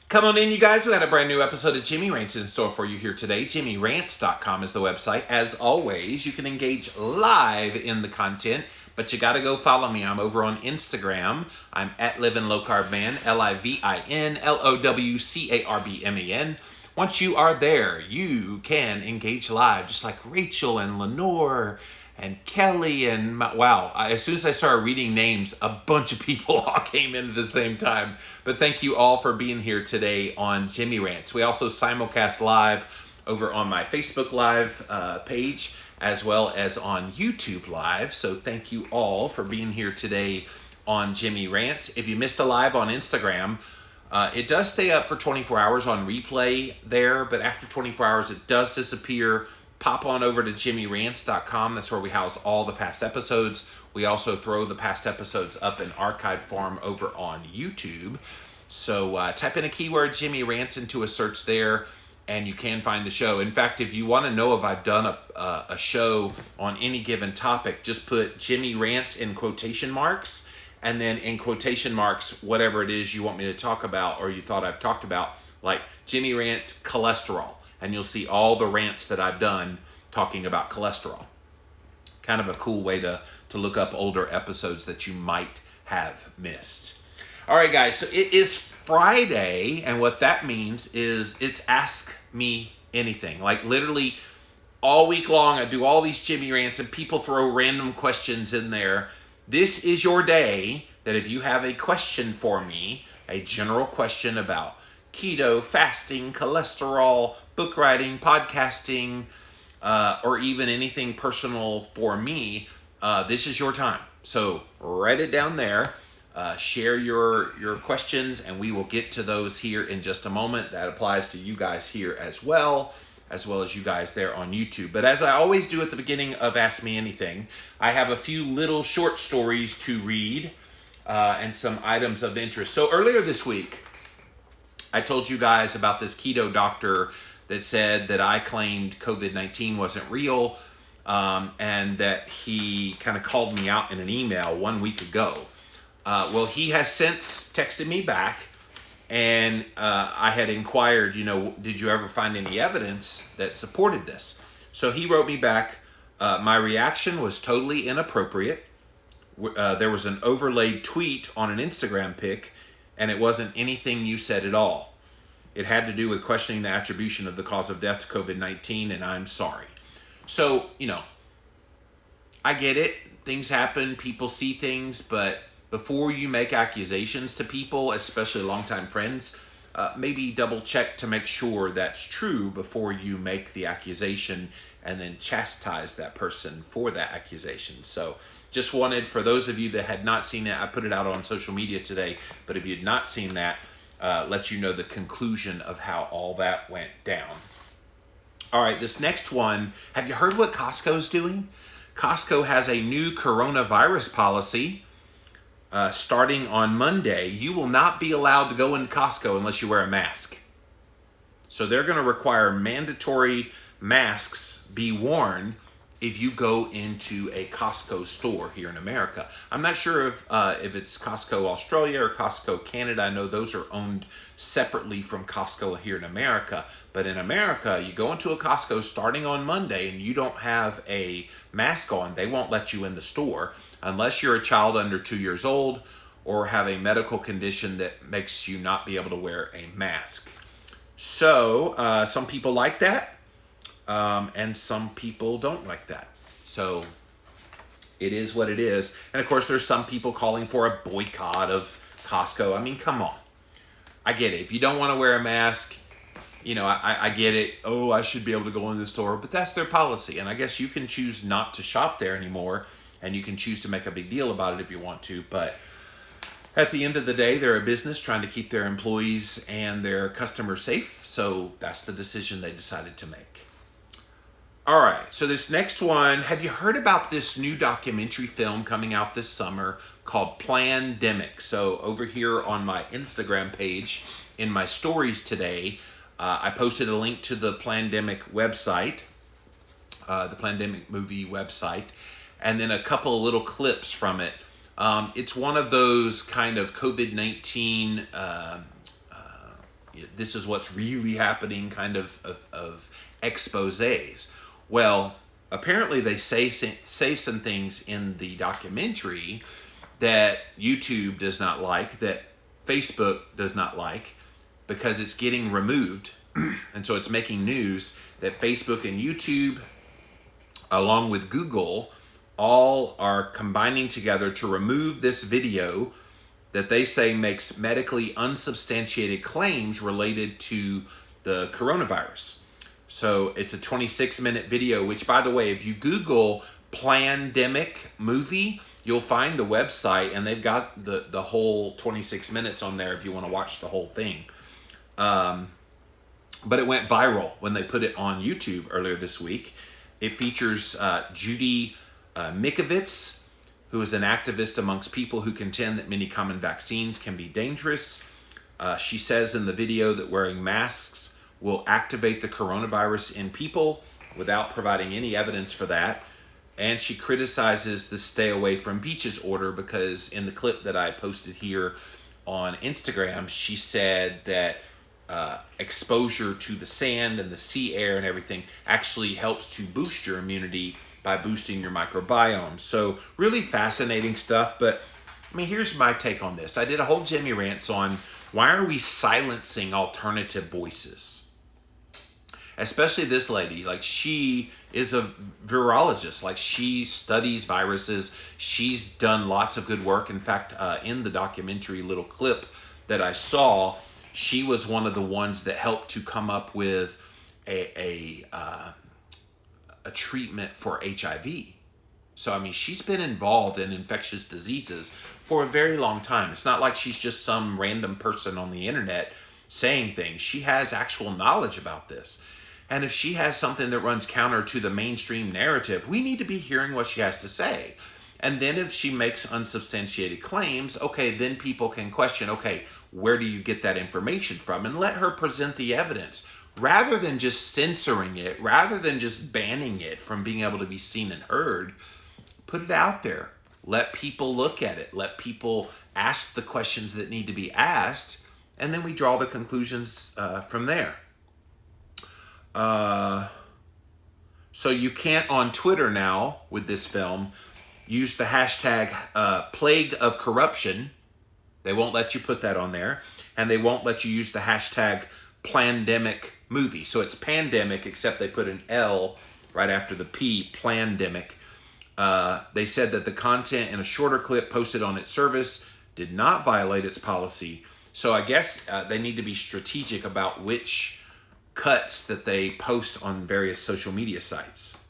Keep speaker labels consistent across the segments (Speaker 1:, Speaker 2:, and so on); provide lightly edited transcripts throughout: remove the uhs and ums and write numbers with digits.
Speaker 1: Come on in, you guys. We got a brand new episode of Jimmy Rants in store for you here today. JimmyRants.com is the website. As always, you can engage live in the content, but you got to go follow me. I'm over on Instagram. I'm at Livin' Low Carb Man, LIVINLOWCARBMAN. Once you are there, you can engage live, just like Rachel and Lenore and Kelly and as soon as I started reading names, a bunch of people all came in at the same time. But thank you all for being here today on Jimmy Rants. We also simulcast live over on my Facebook Live page as well as on YouTube Live. So thank you all for being here today on Jimmy Rants. If you missed the live on Instagram, it does stay up for 24 hours on replay there, but after 24 hours it does disappear. Pop on over to JimmyRants.com. That's where we house all the past episodes. We also throw the past episodes up in archive form over on YouTube. So type in a keyword, Jimmy Rants, into a search there, and you can find the show. In fact, if you want to know if I've done a show on any given topic, just put Jimmy Rants in quotation marks, and then in quotation marks, whatever it is you want me to talk about or you thought I've talked about, like Jimmy Rants cholesterol. And you'll see all the rants that I've done talking about cholesterol. Kind of a cool way to look up older episodes that you might have missed. All right, guys, so it is Friday, and what that means is it's Ask Me Anything. Like literally all week long, I do all these Jimmy Rants, and people throw random questions in there. This is your day that if you have a question for me, a general question about keto, fasting, cholesterol, book writing, podcasting, or even anything personal for me, this is your time. So write it down there, share your questions, and we will get to those here in just a moment. That applies to you guys here as well as you guys there on YouTube. But as I always do at the beginning of Ask Me Anything, I have a few little short stories to read and some items of interest. So earlier this week, I told you guys about this keto doctor that said that I claimed COVID-19 wasn't real, and that he kind of called me out in an email 1 week ago. Well, he has since texted me back, and I had inquired, did you ever find any evidence that supported this? So he wrote me back, my reaction was totally inappropriate. There was an overlaid tweet on an Instagram pic, and it wasn't anything you said at all. It had to do with questioning the attribution of the cause of death to COVID-19, and I'm sorry. So, I get it. Things happen. People see things. But before you make accusations to people, especially longtime friends, maybe double check to make sure that's true before you make the accusation and then chastise that person for that accusation. So just wanted, for those of you that had not seen it, I put it out on social media today, but if you had not seen that, let you know the conclusion of how all that went down. All right, this next one, have you heard what Costco's doing? Costco has a new coronavirus policy starting on Monday. You will not be allowed to go into Costco unless you wear a mask. So they're going to require mandatory masks be worn if you go into a Costco store here in America. I'm not sure if it's Costco Australia or Costco Canada. I know those are owned separately from Costco here in America. But in America, you go into a Costco starting on Monday and you don't have a mask on, they won't let you in the store unless you're a child under 2 years old or have a medical condition that makes you not be able to wear a mask. So some people like that. And some people don't like that. So it is what it is. And of course, there's some people calling for a boycott of Costco. I mean, come on. I get it. If you don't want to wear a mask, I get it. Oh, I should be able to go in the store. But that's their policy. And I guess you can choose not to shop there anymore. And you can choose to make a big deal about it if you want to. But at the end of the day, they're a business trying to keep their employees and their customers safe. So that's the decision they decided to make. All right, so this next one, have you heard about this new documentary film coming out this summer called Plandemic? So over here on my Instagram page, in my stories today, I posted a link to the Plandemic website, the Plandemic movie website, and then a couple of little clips from it. It's one of those kind of COVID-19, this is what's really happening kind of exposés. Well, apparently they say some things in the documentary that YouTube does not like, that Facebook does not like, because it's getting removed. And so it's making news that Facebook and YouTube, along with Google, all are combining together to remove this video that they say makes medically unsubstantiated claims related to the coronavirus. So it's a 26-minute video, which, by the way, if you Google Plandemic movie, you'll find the website, and they've got the whole 26 minutes on there if you want to watch the whole thing. But it went viral when they put it on YouTube earlier this week. It features Judy Mikovits, who is an activist amongst people who contend that many common vaccines can be dangerous. She says in the video that wearing masks will activate the coronavirus in people without providing any evidence for that. And she criticizes the stay away from beaches order because in the clip that I posted here on Instagram, she said that exposure to the sand and the sea air and everything actually helps to boost your immunity by boosting your microbiome. So really fascinating stuff. But I mean, here's my take on this. I did a whole Jimmy Rants on why are we silencing alternative voices? Especially this lady, like she is a virologist, like she studies viruses. She's done lots of good work. In fact, in the documentary little clip that I saw, she was one of the ones that helped to come up with a treatment for HIV. So, I mean, she's been involved in infectious diseases for a very long time. It's not like she's just some random person on the internet saying things. She has actual knowledge about this. And if she has something that runs counter to the mainstream narrative, we need to be hearing what she has to say. And then if she makes unsubstantiated claims, okay, then people can question, okay, where do you get that information from? And let her present the evidence. Rather than just censoring it, rather than just banning it from being able to be seen and heard, put it out there. Let people look at it. Let people ask the questions that need to be asked, and then we draw the conclusions from there. So you can't on Twitter now with this film use the hashtag plague of corruption. They won't let you put that on there, and they won't let you use the hashtag Plandemic movie. So it's pandemic, except they put an L right after the P, Plandemic. They said that the content in a shorter clip posted on its service did not violate its policy. So I guess they need to be strategic about which cuts that they post on various social media sites.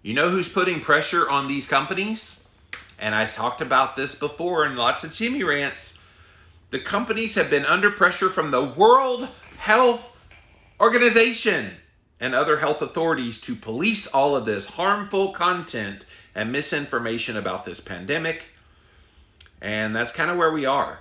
Speaker 1: You know who's putting pressure on these companies? And I talked about this before in lots of Jimmy Rants. The companies have been under pressure from the World Health Organization and other health authorities to police all of this harmful content and misinformation about this pandemic. And that's kind of where we are.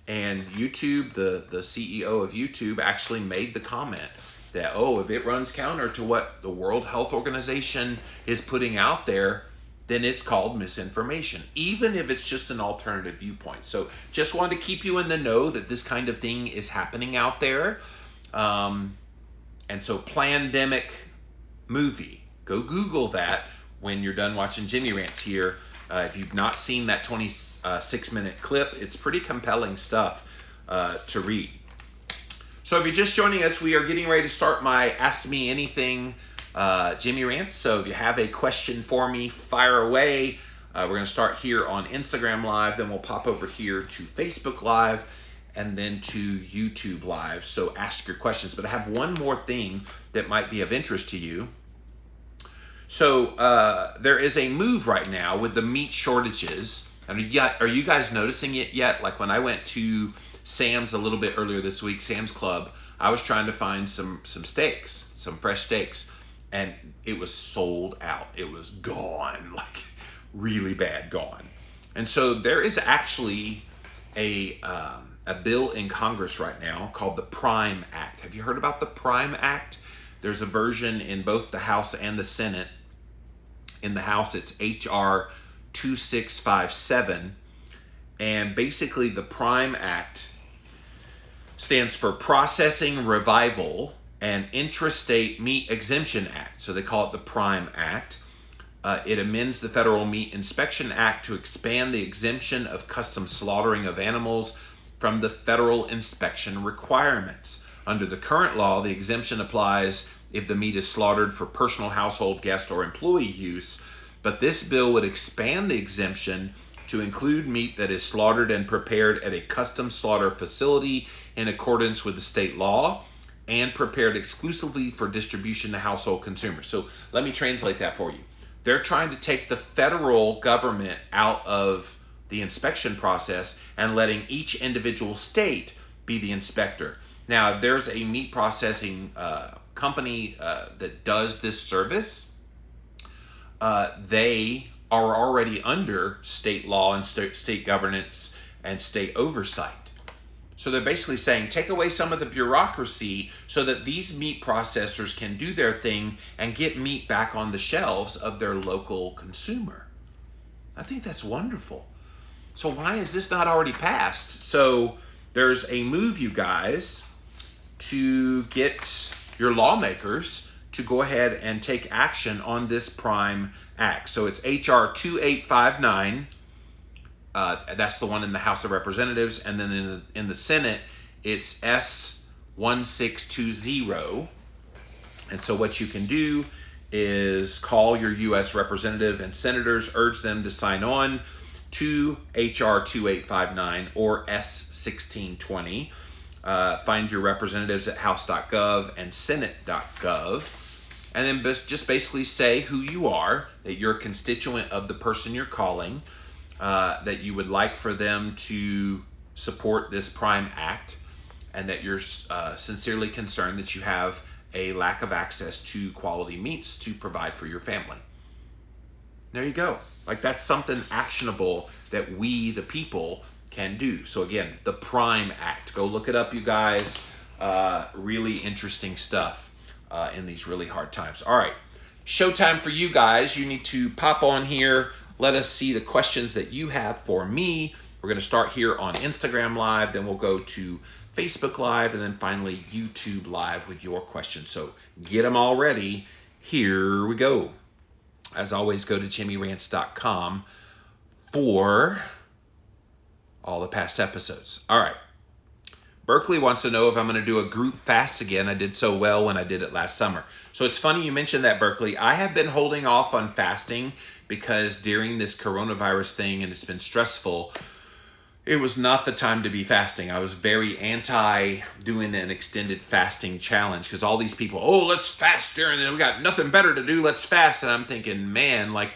Speaker 1: And YouTube, the CEO of YouTube actually made the comment that, if it runs counter to what the World Health Organization is putting out there, then it's called misinformation, even if it's just an alternative viewpoint. So just wanted to keep you in the know that this kind of thing is happening out there. And so Plandemic movie, go Google that when you're done watching Jimmy Rants here. If you've not seen that 26-minute clip, it's pretty compelling stuff to read. So if you're just joining us, we are getting ready to start my Ask Me Anything Jimmy Rants. So if you have a question for me, fire away. We're going to start here on Instagram Live, then we'll pop over here to Facebook Live, and then to YouTube Live. So ask your questions. But I have one more thing that might be of interest to you. So there is a move right now with the meat shortages. And are you guys noticing it yet? Like when I went to Sam's a little bit earlier this week, Sam's Club, I was trying to find some steaks, some fresh steaks, and it was sold out. It was gone, like really bad gone. And so there is actually a bill in Congress right now called the Prime Act. Have you heard about the Prime Act? There's a version in both the House and the Senate. In the House, it's HR 2657. And basically, the Prime Act stands for Processing Revival and Intrastate Meat Exemption Act. So they call it the PRIME Act. It amends the Federal Meat Inspection Act to expand the exemption of custom slaughtering of animals from the federal inspection requirements. Under the current law, the exemption applies if the meat is slaughtered for personal, household, guest, or employee use, but this bill would expand the exemption to include meat that is slaughtered and prepared at a custom slaughter facility in accordance with the state law and prepared exclusively for distribution to household consumers. So let me translate that for you. They're trying to take the federal government out of the inspection process and letting each individual state be the inspector. Now, there's a meat processing company that does this service. They are already under state law and state governance and state oversight. So they're basically saying, take away some of the bureaucracy so that these meat processors can do their thing and get meat back on the shelves of their local consumer. I think that's wonderful. So why is this not already passed? So there's a move, you guys, to get your lawmakers to go ahead and take action on this PRIME Act. So it's HR 2859. That's the one in the House of Representatives, and then in the Senate, it's S1620. And so what you can do is call your U.S. representative and senators, urge them to sign on to HR 2859 or S1620. Find your representatives at house.gov and senate.gov. And then just basically say who you are, that you're a constituent of the person you're calling, that you would like for them to support this PRIME Act, and that you're sincerely concerned that you have a lack of access to quality meats to provide for your family. There you go. Like, that's something actionable that we, the people, can do. So again, the PRIME Act. Go look it up, you guys. Really interesting stuff in these really hard times. All right, showtime for you guys. You need to pop on here. Let us see the questions that you have for me. We're going to start here on Instagram Live, then we'll go to Facebook Live, and then finally YouTube Live with your questions. So get them all ready. Here we go. As always, go to jimmyrants.com for all the past episodes. All right. Berkeley wants to know if I'm going to do a group fast again. I did so well when I did it last summer. So it's funny you mentioned that, Berkeley. I have been holding off on fasting because during this coronavirus thing, and it's been stressful, it was not the time to be fasting. I was very anti doing an extended fasting challenge because all these people, oh, let's fast during, and we got nothing better to do, let's fast. And I'm thinking, man, like,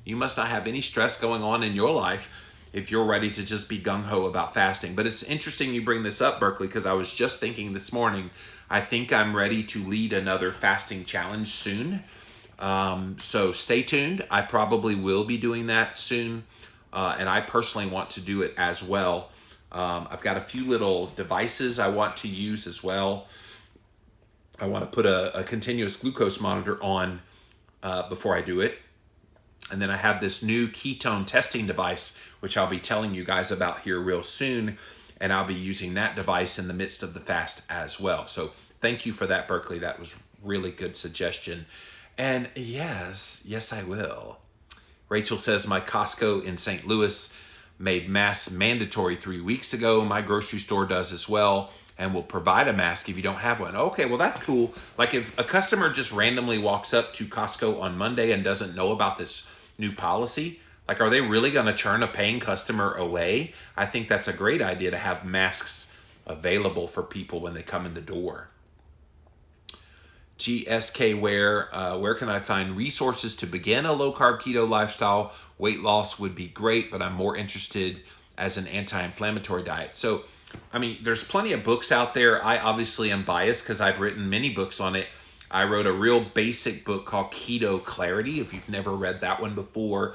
Speaker 1: you must not have any stress going on in your life if you're ready to just be gung-ho about fasting. But it's interesting you bring this up, Berkeley, because I was just thinking this morning, I think I'm ready to lead another fasting challenge soon. So stay tuned. I probably will be doing that soon. And I personally want to do it as well. I've got a few little devices I want to use as well. I want to put a continuous glucose monitor on before I do it. And then I have this new ketone testing device, which I'll be telling you guys about here real soon. And I'll be using that device in the midst of the fast as well. So thank you for that, Berkeley. That was really good suggestion. And yes, I will. Rachel says, my Costco in St. Louis made masks mandatory 3 weeks ago. My grocery store does as well and will provide a mask if you don't have one. Okay, well, that's cool. Like, if a customer just randomly walks up to Costco on Monday and doesn't know about this new policy, like, are they really going to turn a paying customer away? I think that's a great idea to have masks available for people when they come in the door. GSK where can I find resources to begin a low-carb keto lifestyle? Weight loss would be great, but I'm more interested as an anti-inflammatory diet. So, I mean, there's plenty of books out there. I obviously am biased because I've written many books on it. I wrote a real basic book called Keto Clarity. If you've never read that one before,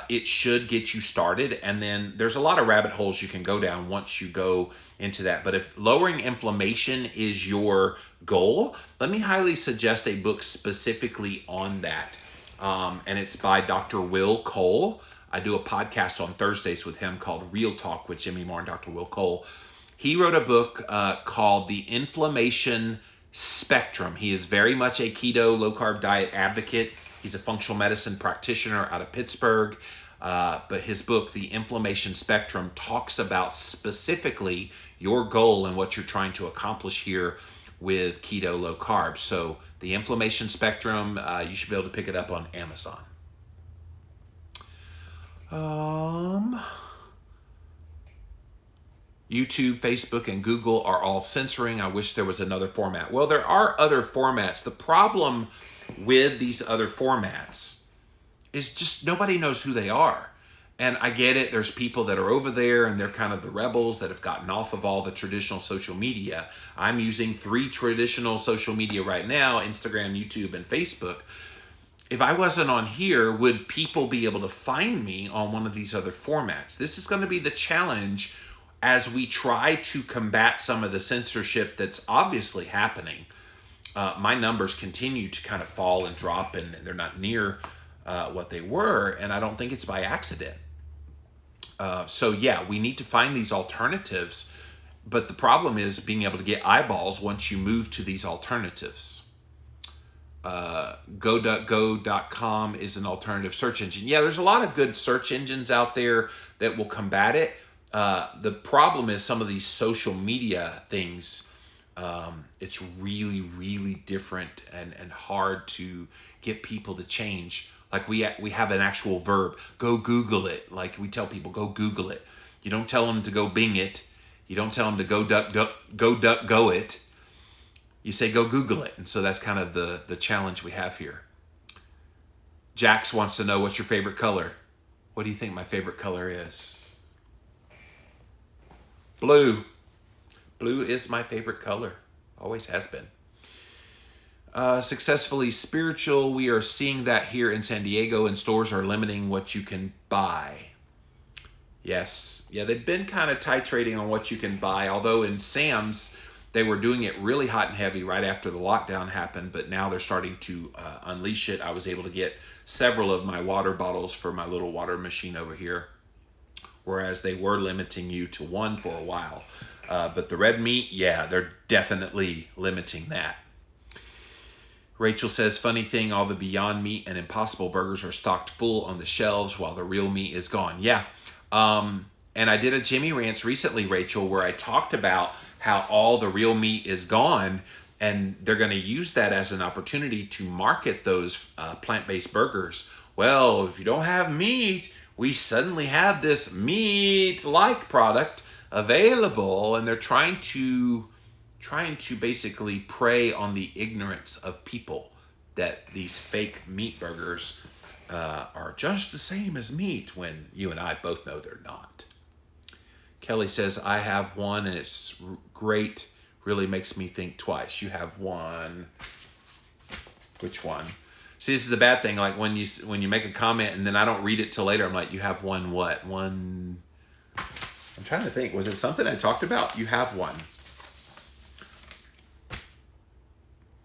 Speaker 1: it should get you started. And then there's a lot of rabbit holes you can go down once you go into that. But if lowering inflammation is your goal, let me highly suggest a book specifically on that. And it's by Dr. Will Cole. I do a podcast on Thursdays with him called Real Talk with Jimmy Moore and Dr. Will Cole. He wrote a book called The Inflammation Spectrum. He is very much a keto, low-carb diet advocate. He's a functional medicine practitioner out of Pittsburgh. But his book, The Inflammation Spectrum, talks about specifically your goal and what you're trying to accomplish here with keto, low carb. So The Inflammation Spectrum, you should be able to pick it up on Amazon. YouTube, Facebook, and Google are all censoring. I wish there was another format. Well, there are other formats. The problem with these other formats is just nobody knows who they are. And I get it. There's people that are over there and they're kind of the rebels that have gotten off of all the traditional social media. I'm using 3 traditional social media right now, Instagram, YouTube, and Facebook. If I wasn't on here, would people be able to find me on one of these other formats? This is going to be the challenge as we try to combat some of the censorship that's obviously happening. My numbers continue to kind of fall and drop, and they're not near what they were, and I don't think it's by accident. So yeah, we need to find these alternatives, but the problem is being able to get eyeballs once you move to these alternatives. Go.com is an alternative search engine. Yeah, there's a lot of good search engines out there that will combat it. The problem is some of these social media things, it's really, really different and hard to get people to change. Like we have an actual verb, go Google it. Like we tell people, go Google it. You don't tell them to go Bing it. You don't tell them to go duck go it. You say go Google it. And so that's kind of the challenge we have here. Jax wants to know, what's your favorite color? What do you think my favorite color is? Blue. Blue is my favorite color. Always has been. Successfully spiritual. We are seeing that here in San Diego, and stores are limiting what you can buy. Yes. Yeah, they've been kind of titrating on what you can buy, although in Sam's, they were doing it really hot and heavy right after the lockdown happened, but now they're starting to unleash it. I was able to get several of my water bottles for my little water machine over here, whereas they were limiting you to 1 for a while. But the red meat, yeah, they're definitely limiting that. Rachel says, funny thing, all the Beyond Meat and Impossible Burgers are stocked full on the shelves while the real meat is gone. Yeah. And I did a Jimmy Rants recently, Rachel, where I talked about how all the real meat is gone, and they're going to use that as an opportunity to market those plant-based burgers. Well, if you don't have meat, we suddenly have this meat-like product available, and they're trying to basically prey on the ignorance of people that these fake meat burgers are just the same as meat, when you and I both know they're not. Kelly says, I have one and it's great. Really makes me think twice. You have one. Which one? See, this is the bad thing. Like when you make a comment and then I don't read it till later, I'm like, you have one what? One. I'm trying to think. Was it something I talked about? You have one.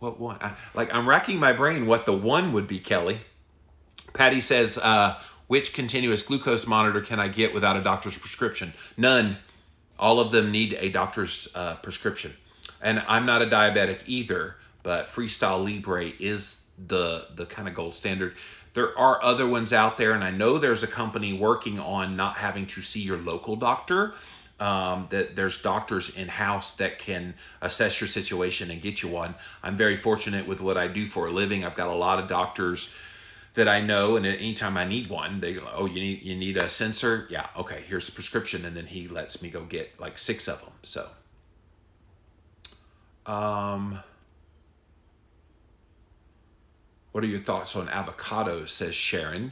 Speaker 1: What one? I'm racking my brain what the one would be, Kelly. Patty says, which continuous glucose monitor can I get without a doctor's prescription? None. All of them need a doctor's prescription. And I'm not a diabetic either, but Freestyle Libre is the kind of gold standard. There are other ones out there, and I know there's a company working on not having to see your local doctor. That there's doctors in-house that can assess your situation and get you one. I'm very fortunate with what I do for a living. I've got a lot of doctors that I know, and anytime I need one, they go, oh, you need a sensor? Yeah, okay, here's a prescription, and then he lets me go get like 6 of them. So, what are your thoughts on avocados, says Sharon.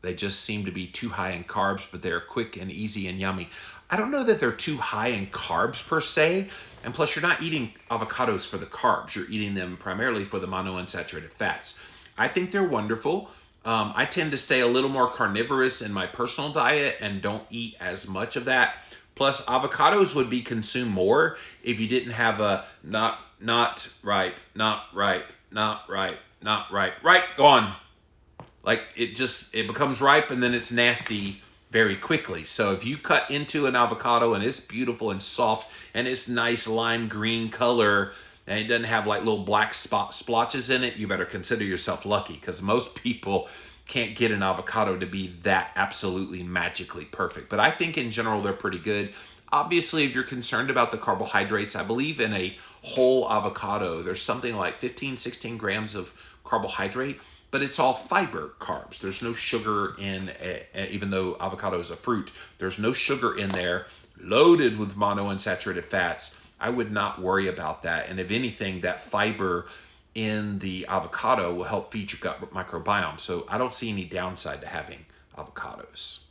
Speaker 1: They just seem to be too high in carbs, but they're quick and easy and yummy. I don't know that they're too high in carbs per se, and plus you're not eating avocados for the carbs. You're eating them primarily for the monounsaturated fats. I think they're wonderful. I tend to stay a little more carnivorous in my personal diet and don't eat as much of that. Plus, avocados would be consumed more if you didn't have a not ripe, gone. Like it becomes ripe and then it's nasty very quickly. So if you cut into an avocado and it's beautiful and soft and it's nice lime green color and it doesn't have like little black splotches in it, you better consider yourself lucky, because most people can't get an avocado to be that absolutely magically perfect. But I think in general they're pretty good. Obviously, if you're concerned about the carbohydrates, I believe in a whole avocado, there's something like 15, 16 grams of carbohydrate, but it's all fiber carbs. There's no sugar in, even though avocado is a fruit, there's no sugar in there, loaded with monounsaturated fats. I would not worry about that. And if anything, that fiber in the avocado will help feed your gut microbiome. So I don't see any downside to having avocados.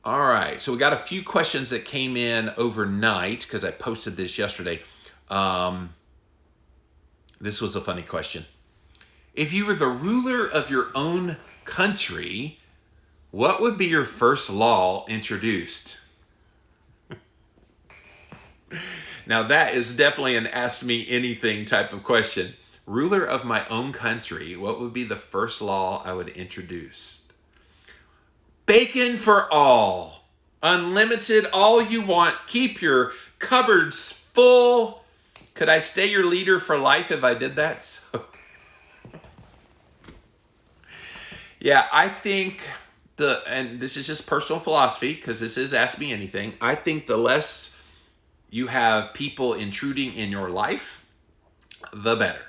Speaker 1: All right, so we got a few questions that came in overnight because I posted this yesterday. This was a funny question. If you were the ruler of your own country, what would be your first law introduced? Now that is definitely an ask me anything type of question. Ruler of my own country, what would be the first law I would introduce? Bacon for all. Unlimited, all you want. Keep your cupboards full. Could I stay your leader for life if I did that? So, yeah, I think and this is just personal philosophy because this is Ask Me Anything. I think the less you have people intruding in your life, the better.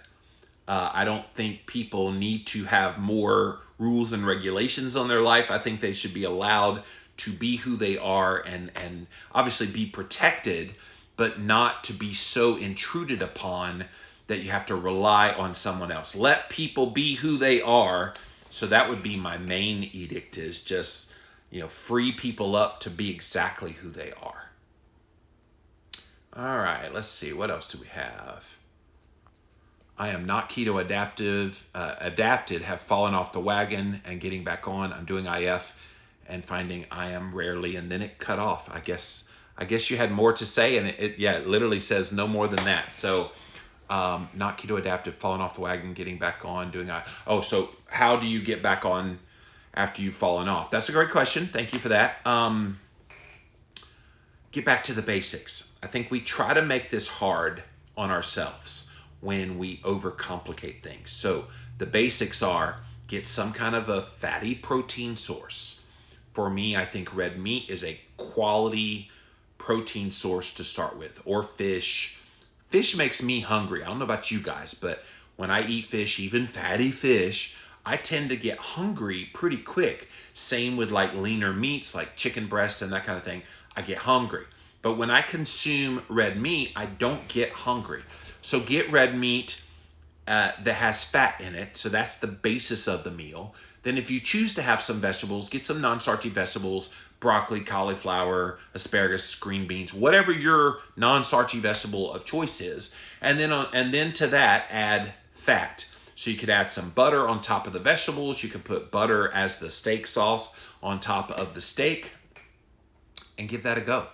Speaker 1: I don't think people need to have more rules and regulations on their life. I think they should be allowed to be who they are and obviously be protected, but not to be so intruded upon that you have to rely on someone else. Let people be who they are. So that would be my main edict, is just, free people up to be exactly who they are. All right, let's see. What else do we have? I am not keto adapted, have fallen off the wagon and getting back on. I'm doing IF and finding I am rarely, and then it cut off. I guess you had more to say, and it literally says no more than that. So not keto adapted, fallen off the wagon, getting back on, doing IF. Oh, so how do you get back on after you've fallen off? That's a great question. Thank you for that. Get back to the basics. I think we try to make this hard on ourselves when we overcomplicate things. So the basics are get some kind of a fatty protein source. For me, I think red meat is a quality protein source to start with, or fish. Fish makes me hungry. I don't know about you guys, but when I eat fish, even fatty fish, I tend to get hungry pretty quick. Same with like leaner meats, like chicken breasts and that kind of thing. I get hungry. But when I consume red meat, I don't get hungry. So get red meat that has fat in it. So that's the basis of the meal. Then if you choose to have some vegetables, get some non-starchy vegetables, broccoli, cauliflower, asparagus, green beans, whatever your non-starchy vegetable of choice is. And then to that, add fat. So you could add some butter on top of the vegetables. You could put butter as the steak sauce on top of the steak and give that a go.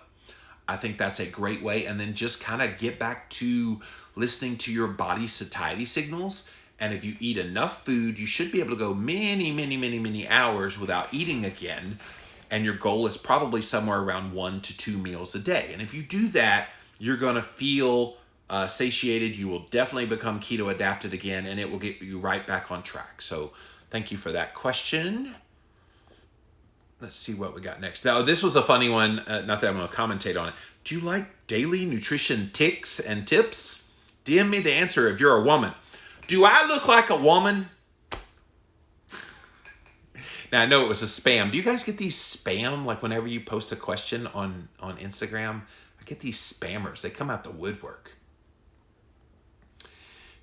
Speaker 1: I think that's a great way. And then just kind of get back to listening to your body's satiety signals. And if you eat enough food, you should be able to go many hours without eating again. And your goal is probably somewhere around 1 to 2 meals a day. And if you do that, you're going to feel satiated. You will definitely become keto adapted again, and it will get you right back on track. So thank you for that question. Let's see what we got next. Now, this was a funny one. Not that I'm going to commentate on it. Do you like daily nutrition tips and tips? DM me the answer if you're a woman. Do I look like a woman? Now, I know it was a spam. Do you guys get these spam? Like whenever you post a question on Instagram, I get these spammers. They come out the woodwork.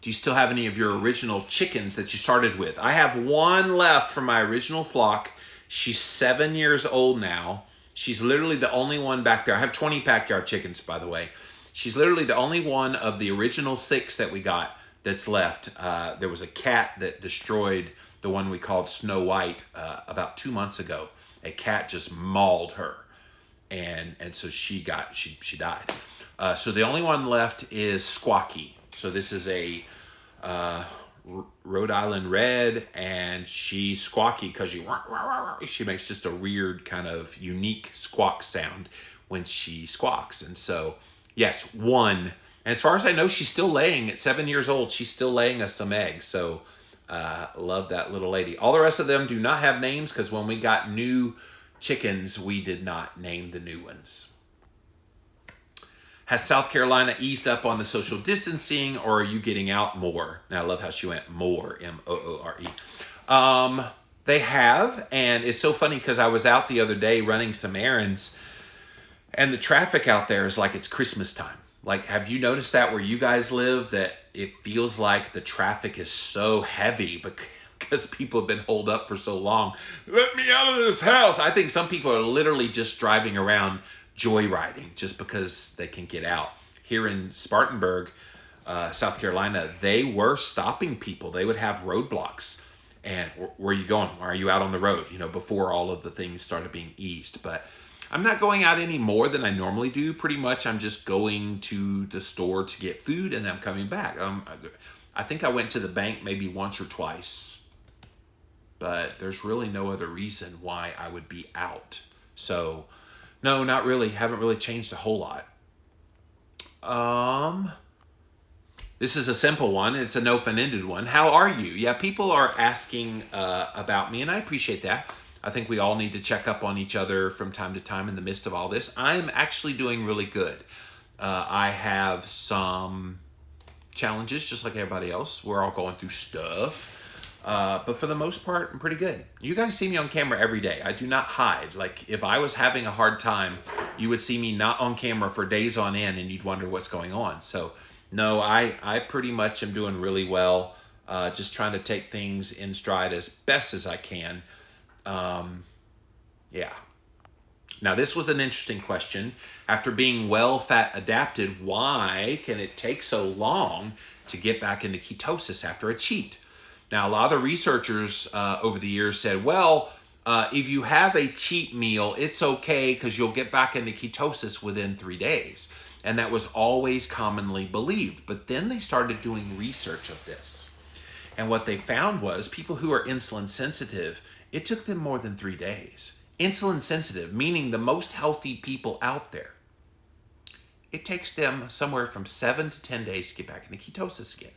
Speaker 1: Do you still have any of your original chickens that you started with? I have one left from my original flock. She's 7 years old now. She's literally the only one back there. I have 20 backyard chickens, by the way. She's literally the only one of the original 6 that we got that's left. There was a cat that destroyed the one we called Snow White about 2 months ago. A cat just mauled her, and so she died. So the only one left is Squawky. So this is a Rhode Island Red, and she's squawky because she makes just a weird kind of unique squawk sound when she squawks. And so, yes, one. And as far as I know, she's still laying at 7 years old. She's still laying us some eggs. So, love that little lady. All the rest of them do not have names because when we got new chickens, we did not name the new ones. Has South Carolina eased up on the social distancing, or are you getting out more? Now, I love how she went more, M-O-O-R-E. They have, and it's so funny because I was out the other day running some errands, and the traffic out there is like it's Christmas time. Like, have you noticed that where you guys live, that it feels like the traffic is so heavy because people have been holed up for so long? Let me out of this house. I think some people are literally just driving around joyriding just because they can get out. Here in Spartanburg, South Carolina, they were stopping people. They would have roadblocks. And where are you going? Why are you out on the road? Before all of the things started being eased. But I'm not going out any more than I normally do. Pretty much I'm just going to the store to get food and then I'm coming back. I think I went to the bank maybe once or twice. But there's really no other reason why I would be out. So, no, not really. Haven't really changed a whole lot. This is a simple one. It's an open-ended one. How are you? Yeah, people are asking about me, and I appreciate that. I think we all need to check up on each other from time to time in the midst of all this. I'm actually doing really good. I have some challenges, just like everybody else. We're all going through stuff. But for the most part, I'm pretty good. You guys see me on camera every day. I do not hide. Like, if I was having a hard time, you would see me not on camera for days on end, and you'd wonder what's going on. So, no, I pretty much am doing really well. Just trying to take things in stride as best as I can. Yeah. Now, this was an interesting question. After being well fat adapted, why can it take so long to get back into ketosis after a cheat? Now, a lot of the researchers over the years said, well, if you have a cheat meal, it's okay because you'll get back into ketosis within 3 days. And that was always commonly believed. But then they started doing research of this. And what they found was people who are insulin sensitive, it took them more than 3 days. Insulin sensitive, meaning the most healthy people out there, it takes them somewhere from 7 to 10 days to get back into ketosis again.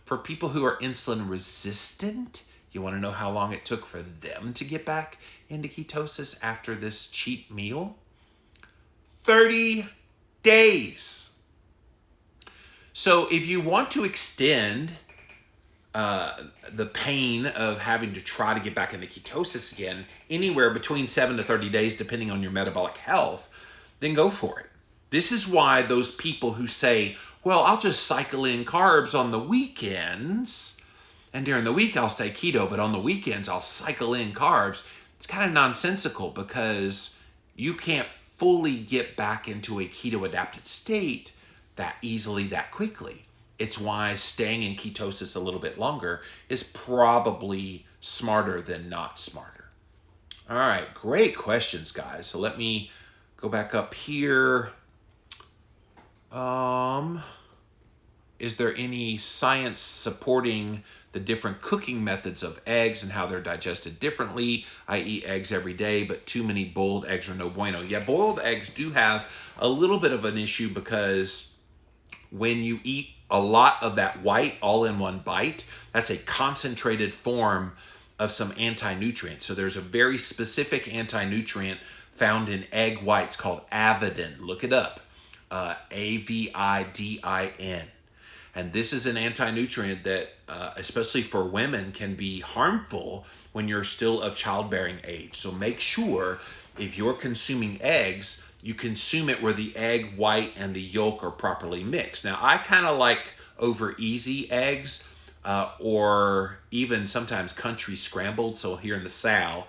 Speaker 1: For people who are insulin resistant, you want to know how long it took for them to get back into ketosis after this cheat meal? 30 days. So if you want to extend the pain of having to try to get back into ketosis again, anywhere between 7 to 30 days, depending on your metabolic health, then go for it. This is why those people who say, well, I'll just cycle in carbs on the weekends, and during the week I'll stay keto, but on the weekends I'll cycle in carbs. It's kind of nonsensical because you can't fully get back into a keto-adapted state that easily, that quickly. It's why staying in ketosis a little bit longer is probably smarter than not smarter. All right, great questions, guys. So let me go back up here. Is there any science supporting the different cooking methods of eggs and how they're digested differently? I eat eggs every day, but too many boiled eggs are no bueno. Yeah, boiled eggs do have a little bit of an issue because when you eat a lot of that white all in one bite, that's a concentrated form of some anti-nutrients. So there's a very specific anti-nutrient found in egg whites called avidin. Look it up. A-V-I-D-I-N. And this is an anti-nutrient that, especially for women, can be harmful when you're still of childbearing age. So make sure if you're consuming eggs, you consume it where the egg white and the yolk are properly mixed. Now, I kind of like over easy eggs, or even sometimes country scrambled. So here in the South,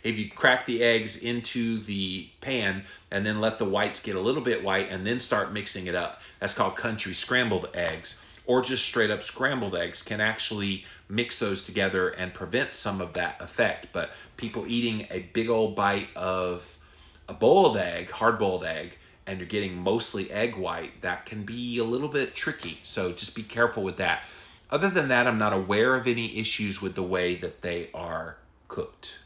Speaker 1: if you crack the eggs into the pan and then let the whites get a little bit white and then start mixing it up, that's called country scrambled eggs. Or just straight up scrambled eggs can actually mix those together and prevent some of that effect. But people eating a big old bite of a boiled egg, hard-boiled egg, and you're getting mostly egg white, that can be a little bit tricky. So just be careful with that. Other than that, I'm not aware of any issues with the way that they are cooked.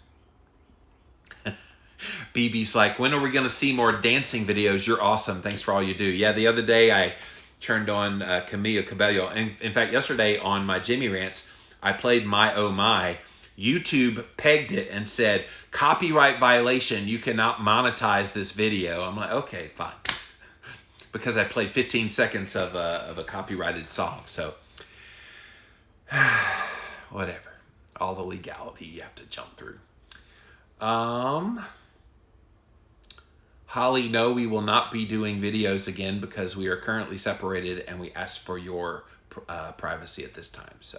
Speaker 1: BB's like, when are we going to see more dancing videos? You're awesome. Thanks for all you do. Yeah, the other day I turned on Camila Cabello. And in fact, yesterday on my Jimmy Rants, I played My Oh My. YouTube pegged it and said, copyright violation. You cannot monetize this video. I'm like, okay, fine. Because I played 15 seconds of a copyrighted song. So, whatever. All the legality you have to jump through. Holly, no, we will not be doing videos again because we are currently separated and we ask for your privacy at this time. So,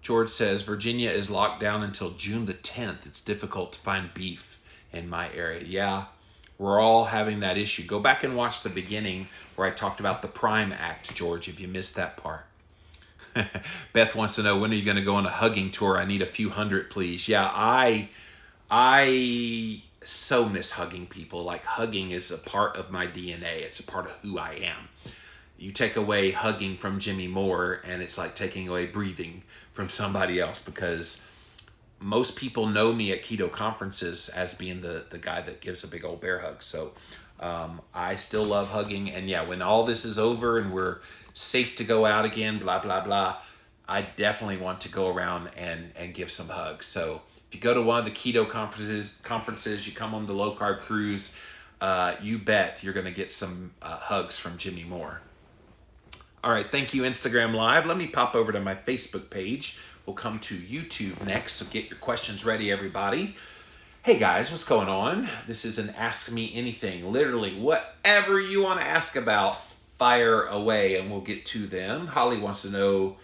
Speaker 1: George says, Virginia is locked down until June the 10th. It's difficult to find beef in my area. Yeah, we're all having that issue. Go back and watch the beginning where I talked about the Prime Act, George, if you missed that part. Beth wants to know, when are you going to go on a hugging tour? I need a few hundred, please. Yeah, I so miss hugging people. Like, hugging is a part of my DNA. It's a part of who I am. You take away hugging from Jimmy Moore, and it's like taking away breathing from somebody else, because most people know me at keto conferences as being the guy that gives a big old bear hug. So I still love hugging. And yeah, when all this is over and we're safe to go out again, blah, blah, blah, I definitely want to go around and give some hugs. So if you go to one of the keto conferences, you come on the low carb cruise, you bet you're going to get some hugs from Jimmy Moore. All right, thank you, Instagram Live. Let me pop over to my Facebook page. We'll come to YouTube next, so get your questions ready, everybody. Hey guys, what's going on? This is an Ask Me Anything. Literally, whatever you want to ask about, fire away and we'll get to them. Holly wants to know,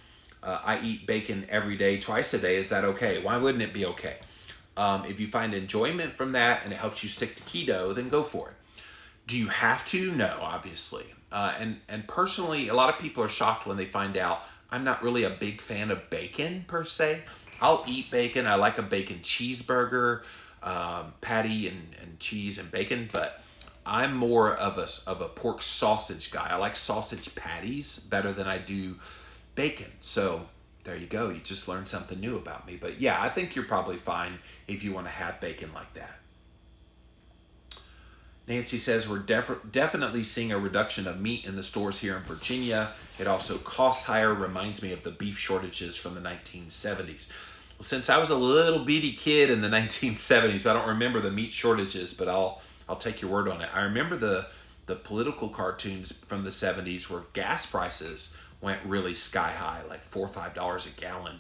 Speaker 1: I eat bacon every day, twice a day. Is that okay? Why wouldn't it be okay? If you find enjoyment from that and it helps you stick to keto, then go for it. Do you have to? No, obviously. And personally, a lot of people are shocked when they find out I'm not really a big fan of bacon per se. I'll eat bacon. I like a bacon cheeseburger, patty and cheese and bacon, but I'm more of a pork sausage guy. I like sausage patties better than I do bacon. So there you go. You just learned something new about me. But yeah, I think you're probably fine if you want to have bacon like that. Nancy says, we're definitely seeing a reduction of meat in the stores here in Virginia. It also costs higher. Reminds me of the beef shortages from the 1970s. Well, since I was a little bitty kid in the 1970s, I don't remember the meat shortages, but I'll take your word on it. I remember the political cartoons from the 70s where gas prices went really sky high, like $4 or $5 a gallon.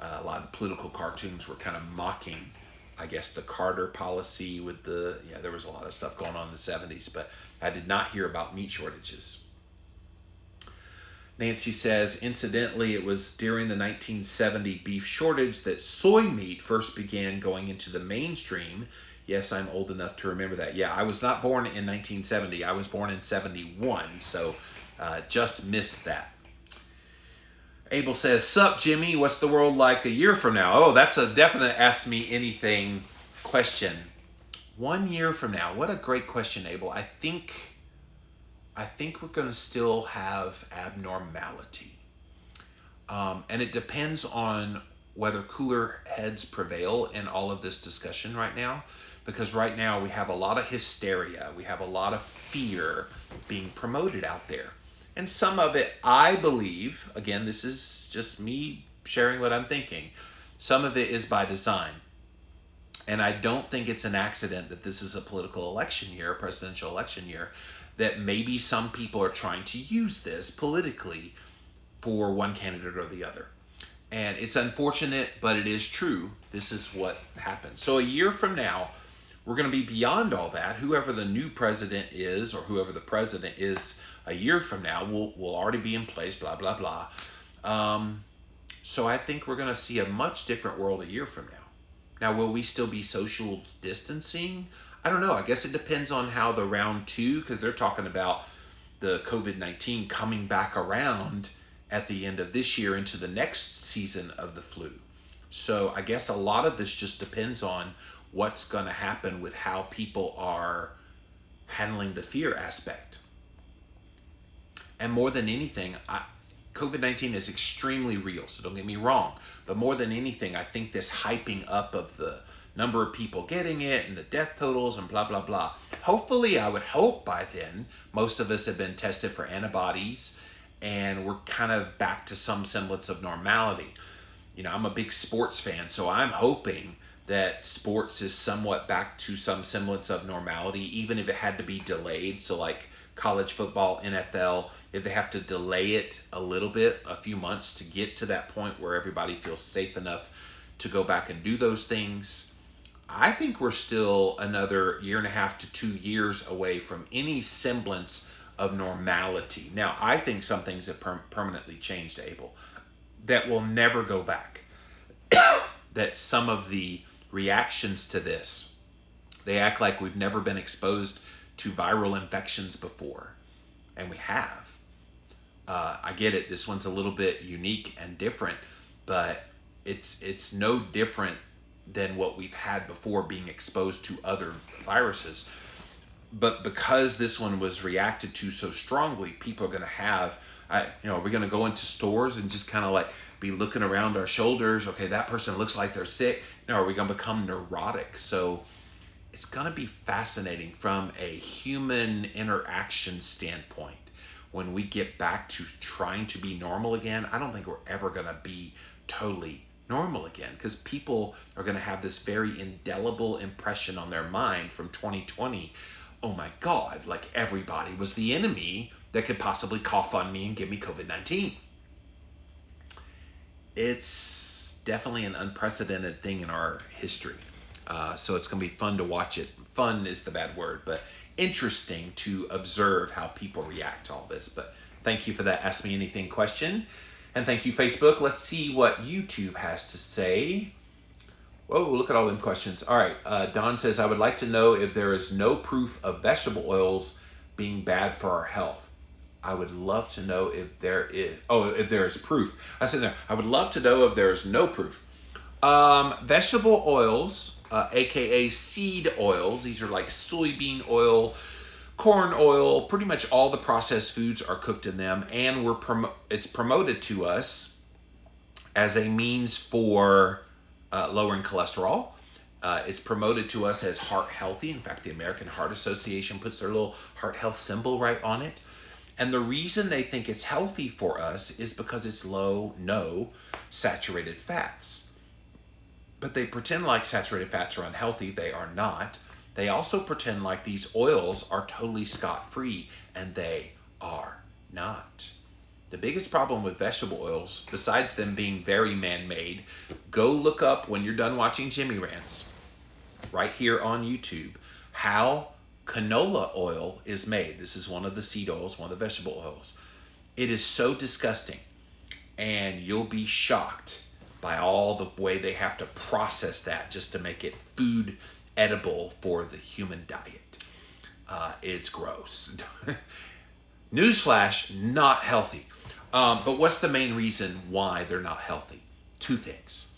Speaker 1: A lot of the political cartoons were kind of mocking, I guess, the Carter policy with there was a lot of stuff going on in the 70s, but I did not hear about meat shortages. Nancy says, incidentally, it was during the 1970 beef shortage that soy meat first began going into the mainstream. Yes, I'm old enough to remember that. Yeah, I was not born in 1970. I was born in 71, so just missed that. Abel says, sup, Jimmy? What's the world like a year from now? Oh, that's a definite Ask Me Anything question. 1 year from now. What a great question, Abel. I think we're going to still have abnormality. And it depends on whether cooler heads prevail in all of this discussion right now. Because right now we have a lot of hysteria. We have a lot of fear being promoted out there. And some of it, I believe, again, this is just me sharing what I'm thinking. Some of it is by design. And I don't think it's an accident that this is a political election year, a presidential election year, that maybe some people are trying to use this politically for one candidate or the other. And it's unfortunate, but it is true. This is what happens. So a year from now, we're going to be beyond all that. Whoever the new president is, or whoever the president is a year from now, will already be in place, blah, blah, blah. So I think we're going to see a much different world a year from now. Now, will we still be social distancing? I don't know. I guess it depends on how the round 2, because they're talking about the COVID-19 coming back around at the end of this year into the next season of the flu. So I guess a lot of this just depends on what's going to happen with how people are handling the fear aspect. And more than anything, COVID-19 is extremely real, so don't get me wrong. But more than anything, I think this hyping up of the number of people getting it and the death totals and blah, blah, blah. Hopefully, I would hope by then, most of us have been tested for antibodies and we're kind of back to some semblance of normality. You know, I'm a big sports fan, so I'm hoping that sports is somewhat back to some semblance of normality, even if it had to be delayed. So like college football, NFL, if they have to delay it a little bit, a few months to get to that point where everybody feels safe enough to go back and do those things, I think we're still another 1.5 to 2 years away from any semblance of normality. Now, I think some things have permanently changed, Abel, that will never go back. That some of the reactions to this, they act like we've never been exposed to viral infections before, and we have. I get it, this one's a little bit unique and different, but it's no different than what we've had before being exposed to other viruses. But because this one was reacted to so strongly, people are going to have, we're going to go into stores and just kind of like be looking around our shoulders. Okay, that person looks like they're sick. Are we going to become neurotic? So it's going to be fascinating from a human interaction standpoint. When we get back to trying to be normal again, I don't think we're ever going to be totally normal again, because people are going to have this very indelible impression on their mind from 2020. Oh my God, like everybody was the enemy that could possibly cough on me and give me COVID-19. It's definitely an unprecedented thing in our history. So it's going to be fun to watch it. Fun is the bad word, but interesting to observe how people react to all this. But thank you for that Ask Me Anything question. And thank you, Facebook. Let's see what YouTube has to say. Whoa, look at all them questions. All right, Don says, I would like to know if there is no proof of vegetable oils being bad for our health. I would love to know if there is. Oh, if there is proof. I said there. I would love to know if there is no proof. Vegetable oils, aka seed oils. These are like soybean oil, corn oil. Pretty much all the processed foods are cooked in them, and it's promoted to us as a means for lowering cholesterol. It's promoted to us as heart healthy. In fact, the American Heart Association puts their little heart health symbol right on it. And the reason they think it's healthy for us is because it's no saturated fats. But they pretend like saturated fats are unhealthy. They are not. They also pretend like these oils are totally scot-free, and they are not. The biggest problem with vegetable oils, besides them being very man-made, go look up when you're done watching Jimmy Rants, right here on YouTube, how canola oil is made. This is one of the seed oils, one of the vegetable oils. It is so disgusting, and you'll be shocked by all the way they have to process that just to make it food edible for the human diet. It's gross. Newsflash, not healthy. But what's the main reason why they're not healthy? Two things.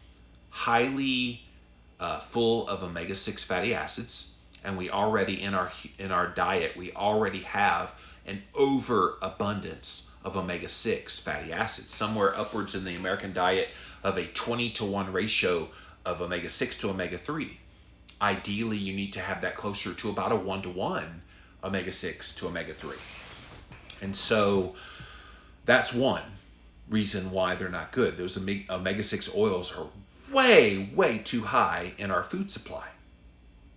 Speaker 1: Highly full of omega-6 fatty acids, and we already in our diet we already have an overabundance of omega-6 fatty acids, somewhere upwards in the American diet of a 20-to-1 ratio of omega-6 to omega-3. Ideally, you need to have that closer to about a 1-to-1 omega-6 to omega-3. And so that's one reason why they're not good. Those omega-6 oils are way too high in our food supply.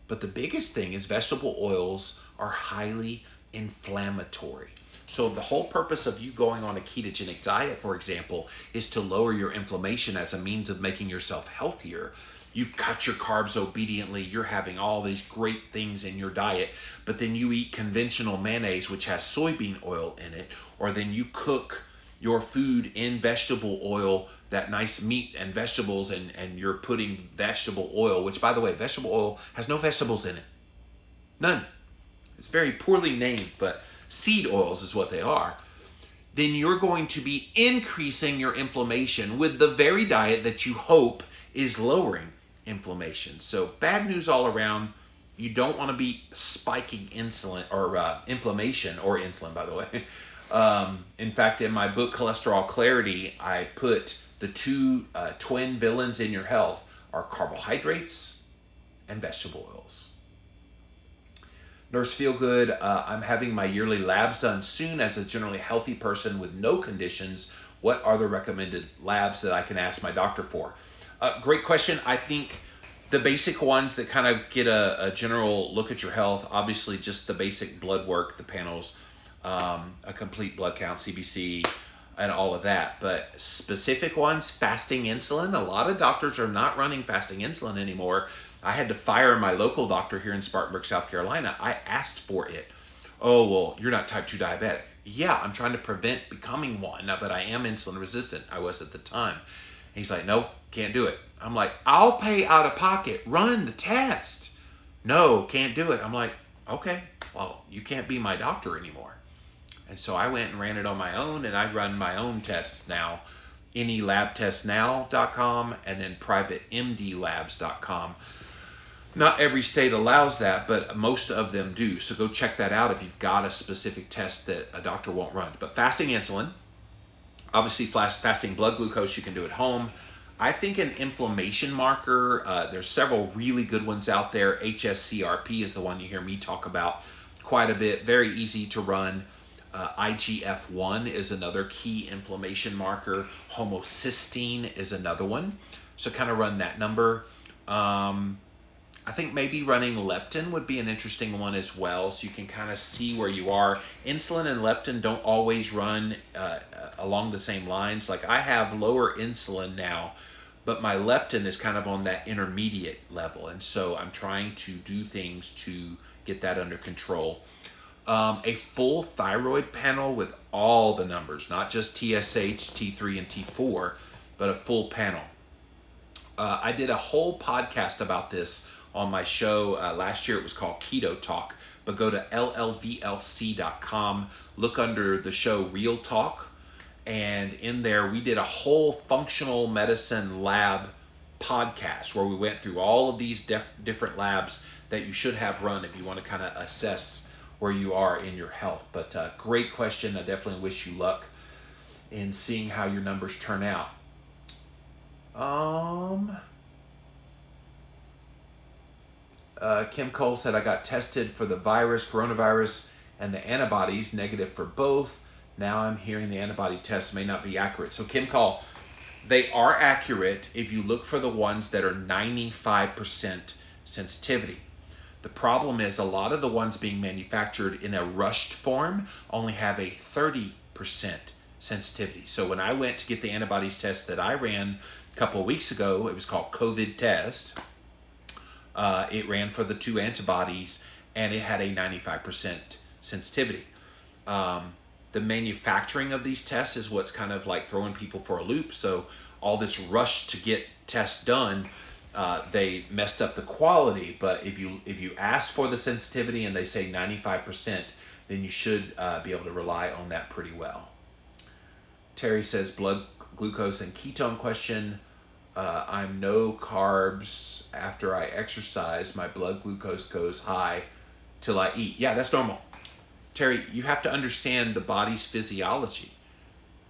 Speaker 1: But the biggest thing is vegetable oils are highly inflammatory. So the whole purpose of you going on a ketogenic diet, for example, is to lower your inflammation as a means of making yourself healthier. You've cut your carbs obediently, you're having all these great things in your diet, but then you eat conventional mayonnaise, which has soybean oil in it, or then you cook your food in vegetable oil, that nice meat and vegetables, and you're putting vegetable oil, which, by the way, vegetable oil has no vegetables in it. None. It's very poorly named, but seed oils is what they are. Then you're going to be increasing your inflammation with the very diet that you hope is lowering inflammation. So bad news all around. you don't want to be spiking insulin or inflammation or insulin, by the way. In fact, in my book, Cholesterol Clarity, I put the two twin villains in your health are carbohydrates and vegetable oils. Nurse Feelgood, I'm having my yearly labs done soon as a generally healthy person with no conditions. What are the recommended labs that I can ask my doctor for? Great question. I think the basic ones that kind of get a general look at your health, obviously just the basic blood work, the panels, a complete blood count, CBC, and all of that. But specific ones, fasting insulin, a lot of doctors are not running fasting insulin anymore. I had to fire my local doctor here in Spartanburg, South Carolina. I asked for it. Oh, well, you're not type 2 diabetic. Yeah, I'm trying to prevent becoming one, but I am insulin resistant. I was at the time. And he's like, no, can't do it. I'm like, I'll pay out of pocket. Run the test. No, can't do it. I'm like, okay, well, you can't be my doctor anymore. And so I went and ran it on my own, and I run my own tests now. Anylabtestnow.com and then privatemdlabs.com. Not every state allows that, but most of them do. So go check that out if you've got a specific test that a doctor won't run. But fasting insulin, obviously fasting blood glucose, you can do at home. I think an inflammation marker, there's several really good ones out there. HSCRP is the one you hear me talk about quite a bit. Very easy to run. IGF-1 is another key inflammation marker. Homocysteine is another one. So kind of run that number. I think maybe running leptin would be an interesting one as well, so you can kind of see where you are. Insulin and leptin don't always run along the same lines. Like I have lower insulin now, but my leptin is kind of on that intermediate level, and so I'm trying to do things to get that under control. A full thyroid panel with all the numbers, not just TSH, T3, and T4, but a full panel. I did a whole podcast about this on my show last year. It was called Keto Talk, but go to llvlc.com, look under the show Real Talk, and in there we did a whole functional medicine lab podcast where we went through all of these different labs that you should have run if you want to kind of assess where you are in your health. But great question. I definitely wish you luck in seeing how your numbers turn out. Kim Cole said, I got tested for the coronavirus, and the antibodies, negative for both. Now I'm hearing the antibody tests may not be accurate. So Kim Cole, they are accurate if you look for the ones that are 95% sensitivity. The problem is a lot of the ones being manufactured in a rushed form only have a 30% sensitivity. So when I went to get the antibodies test that I ran a couple of weeks ago, it was called COVID test. It ran for the two antibodies, and it had a 95% sensitivity. The manufacturing of these tests is what's kind of like throwing people for a loop. So all this rush to get tests done, they messed up the quality. But if you ask for the sensitivity and they say 95%, then you should be able to rely on that pretty well. Terry says, blood glucose and ketone question. I'm no carbs after I exercise. My blood glucose goes high till I eat. Yeah, that's normal. Terry, you have to understand the body's physiology.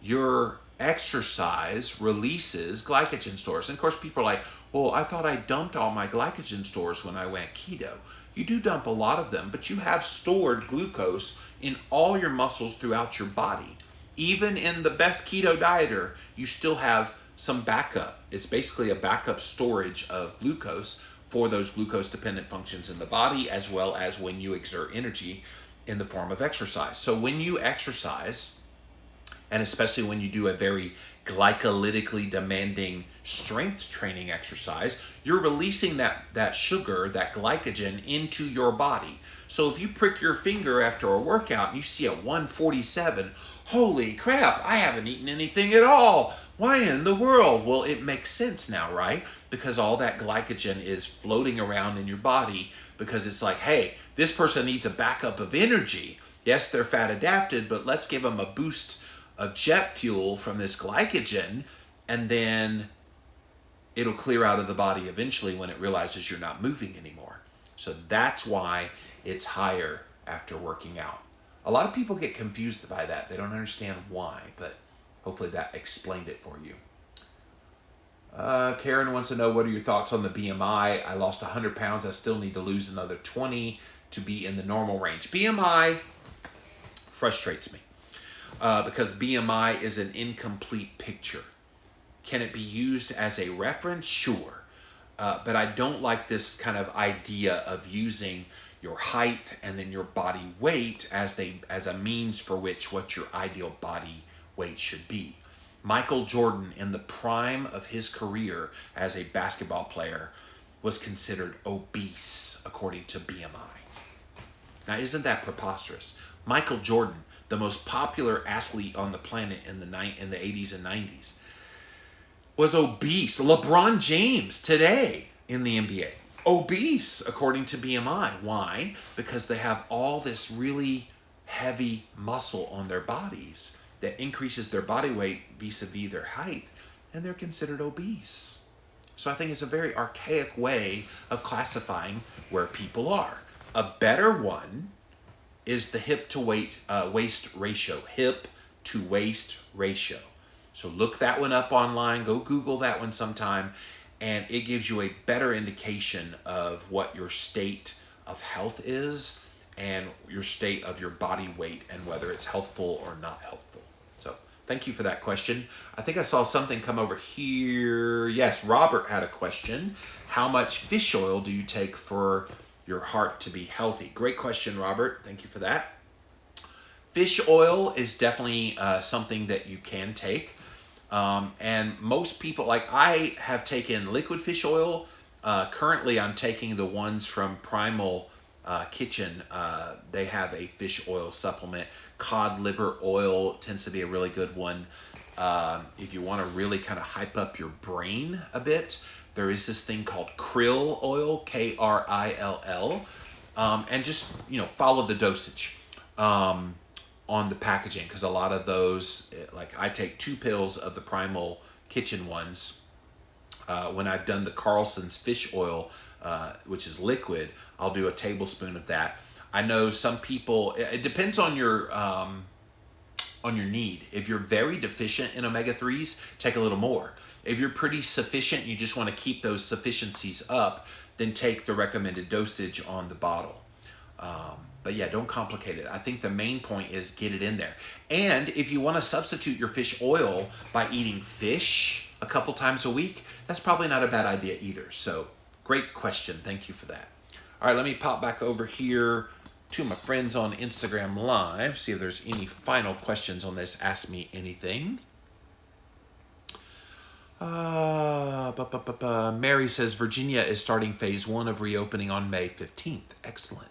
Speaker 1: Your exercise releases glycogen stores. And of course, people are like, well, I thought I dumped all my glycogen stores when I went keto. You do dump a lot of them, but you have stored glucose in all your muscles throughout your body. Even in the best keto dieter, you still have some backup. It's basically a backup storage of glucose for those glucose-dependent functions in the body, as well as when you exert energy in the form of exercise. So when you exercise, and especially when you do a very glycolytically demanding strength training exercise, you're releasing that sugar, that glycogen into your body. So if you prick your finger after a workout and you see a 147, holy crap, I haven't eaten anything at all. Why in the world? Well, it makes sense now, right? Because all that glycogen is floating around in your body because it's like, hey, this person needs a backup of energy. Yes, they're fat adapted, but let's give them a boost of jet fuel from this glycogen, and then it'll clear out of the body eventually when it realizes you're not moving anymore. So that's why it's higher after working out. A lot of people get confused by that. They don't understand why, but hopefully that explained it for you. Karen wants to know, what are your thoughts on the BMI? I lost 100 pounds. I still need to lose another 20 to be in the normal range. BMI frustrates me because BMI is an incomplete picture. Can it be used as a reference? Sure. But I don't like this kind of idea of using your height and then your body weight as a means for what your ideal body weight should be. Michael Jordan, in the prime of his career as a basketball player, was considered obese according to BMI. Now, isn't that preposterous? Michael Jordan, the most popular athlete on the planet in the 80s and 90s, was obese. LeBron James today in the NBA, obese according to BMI. Why? Because they have all this really heavy muscle on their bodies that increases their body weight vis-a-vis their height, and they're considered obese. So I think it's a very archaic way of classifying where people are. A better one is the hip to waist ratio. Hip to waist ratio. So look that one up online. Go Google that one sometime, and it gives you a better indication of what your state of health is and your state of your body weight and whether it's healthful or not healthful. So thank you for that question. I think I saw something come over here. Yes, Robert had a question. How much fish oil do you take for your heart to be healthy? Great question, Robert. Thank you for that. Fish oil is definitely something that you can take. And most people, like I have taken liquid fish oil. Currently, I'm taking the ones from Primal Kitchen. They have a fish oil supplement. Cod liver oil tends to be a really good one. If you want to really kind of hype up your brain a bit, there is this thing called krill oil, Krill, and just follow the dosage on the packaging, because a lot of those, like I take 2 pills of the Primal Kitchen ones. When I've done the Carlson's fish oil, which is liquid, I'll do a tablespoon of that. I know some people, it depends on your need. If you're very deficient in omega-3s, take a little more. If you're pretty sufficient, you just want to keep those sufficiencies up, then take the recommended dosage on the bottle. But yeah, don't complicate it. I think the main point is get it in there. And if you want to substitute your fish oil by eating fish a couple times a week, that's probably not a bad idea either. So great question. Thank you for that. All right, let me pop back over here to my friends on Instagram Live, see if there's any final questions on this Ask Me Anything. Mary says Virginia is starting phase 1 of reopening on May 15th. Excellent.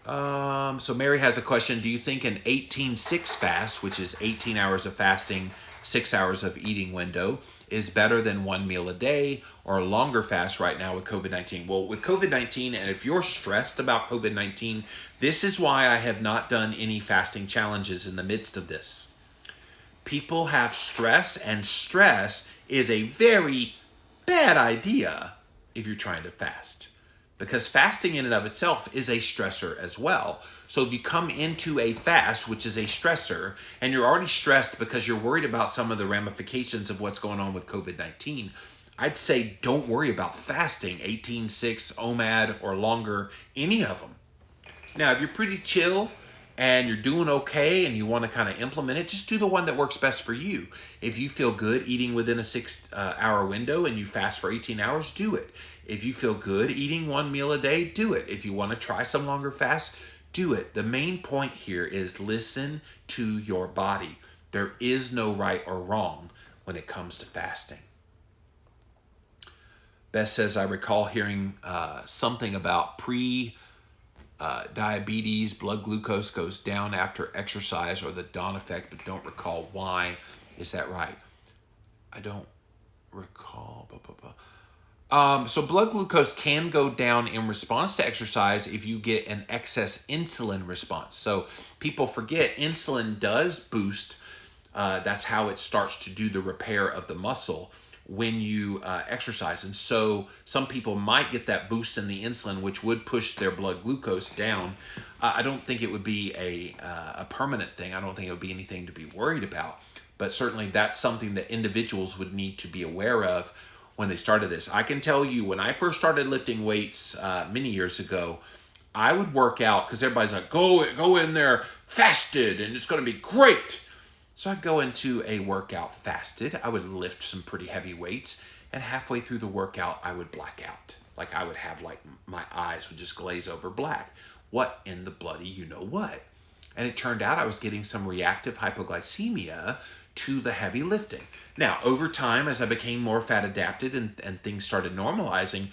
Speaker 1: So Mary has a question. Do you think an 18-6 fast, which is 18 hours of fasting, 6 hours of eating window, is better than 1 meal a day, or a longer fast right now with COVID-19? Well, with COVID-19, and if you're stressed about COVID-19, this is why I have not done any fasting challenges in the midst of this. People have stress, and stress is a very bad idea if you're trying to fast. Because fasting in and of itself is a stressor as well. So if you come into a fast, which is a stressor, and you're already stressed because you're worried about some of the ramifications of what's going on with COVID-19, I'd say don't worry about fasting 18-6, OMAD, or longer, any of them. Now, if you're pretty chill and you're doing okay and you want to kind of implement it, just do the one that works best for you. If you feel good eating within a 6-hour window and you fast for 18 hours, do it. If you feel good eating 1 meal a day, do it. If you want to try some longer fasts, do it. The main point here is listen to your body. There is no right or wrong when it comes to fasting. Beth says, I recall hearing something about diabetes, blood glucose goes down after exercise or the dawn effect, but don't recall why. Is that right? I don't recall. So blood glucose can go down in response to exercise if you get an excess insulin response. So people forget insulin does boost. That's how it starts to do the repair of the muscle. when you exercise. And so some people might get that boost in the insulin, which would push their blood glucose down. I don't think it would be a permanent thing. I don't think it would be anything to be worried about. But certainly that's something that individuals would need to be aware of when they started this. I can tell you, when I first started lifting weights many years ago, I would work out because everybody's like, go in there fasted and it's going to be great. So I'd go into a workout fasted. I would lift some pretty heavy weights, and halfway through the workout, I would black out. Like I would have my eyes would just glaze over black. What in the bloody you know what? And it turned out I was getting some reactive hypoglycemia to the heavy lifting. Now, over time, as I became more fat adapted and things started normalizing,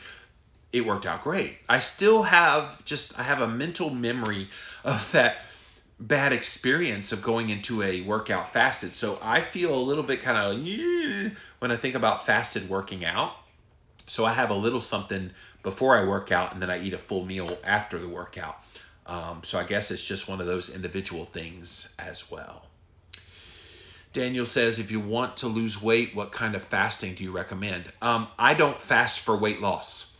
Speaker 1: it worked out great. I still have I have a mental memory of that bad experience of going into a workout fasted. So I feel a little bit kind of when I think about fasted working out. So I have a little something before I work out, and then I eat a full meal after the workout. So I guess it's just one of those individual things as well. Daniel says, if you want to lose weight, what kind of fasting do you recommend? I don't fast for weight loss.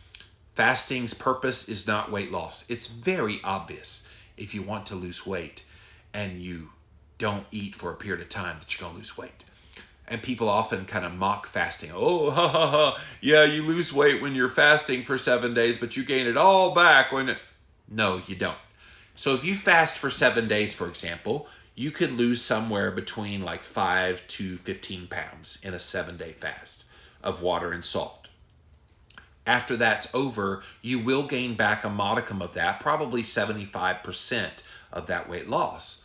Speaker 1: Fasting's purpose is not weight loss. It's very obvious if you want to lose weight and you don't eat for a period of time that you're going to lose weight. And people often kind of mock fasting. Oh, ha, ha, ha. Yeah, you lose weight when you're fasting for 7 days, but you gain it all back when... No, you don't. So if you fast for 7 days, for example, you could lose somewhere between like 5 to 15 pounds in a 7-day fast of water and salt. After that's over, you will gain back a modicum of that, probably 75% of that weight loss.